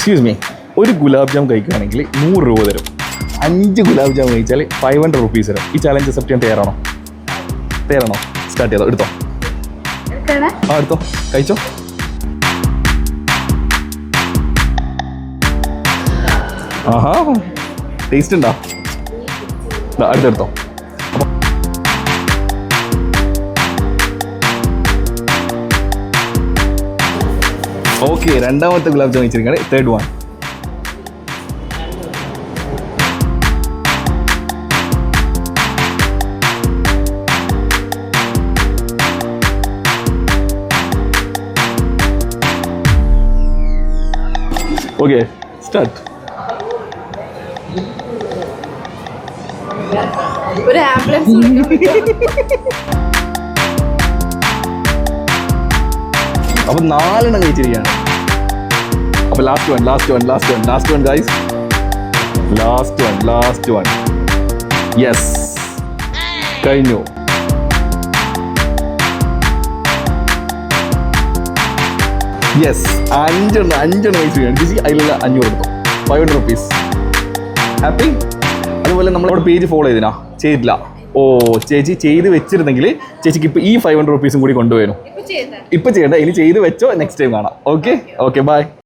Excuse me, ഒരു gulab jam കഴിക്കുകയാണെങ്കിൽ 100 രൂപ തരും. 5 ഗുലാബ് ജാം കഴിച്ചാൽ 500 റുപ്പീസ് തരും. ഈ ചാലഞ്ച് അക്സെപ്റ്റ് ചെയ്യാൻ തയ്യാറാണോ? സ്റ്റാർട്ട് ചെയ്തോ. എടുത്തോ, എടുത്തോ, കഴിച്ചോ. ആഹാ, ടേസ്റ്റ് ഉണ്ടോ? അടുത്തെടുത്തോ. ഓക്കെ, രണ്ടാമത്തെ ഗുലാബ് ജാം വെച്ചിരിക്കുകയാണ്. Third one. Okay, start. ഒരു ആംബുലൻസ് അപ്പൊ 4 കഴിച്ചിരിക്കുകയാണ്. അപ്പൊ last one guys. Last one. Yes, കഴിഞ്ഞു. യെസ്, 5 കഴിച്ചിരിക്കുകയാണ്. ചേച്ചി അതിലുള്ള 500 എടുത്തോ. 500 റുപ്പീസ്. ഹാപ്പി? അതുപോലെ നമ്മളവിടെ പേജ് ഫോളോ ചെയ്തിനാ? ചെയ്തില്ല. ഓ, ചേച്ചി ചെയ്ത് വെച്ചിരുന്നെങ്കിൽ ചേച്ചിക്ക് ഇപ്പൊ ഈ 500 റുപ്പീസും കൂടി കൊണ്ടുവരും. ഇപ്പൊ ചെയ്യണ്ട, ഇനി ചെയ്ത് വെച്ചോ. നെക്സ്റ്റ് ടൈം കാണാം. Okay, by.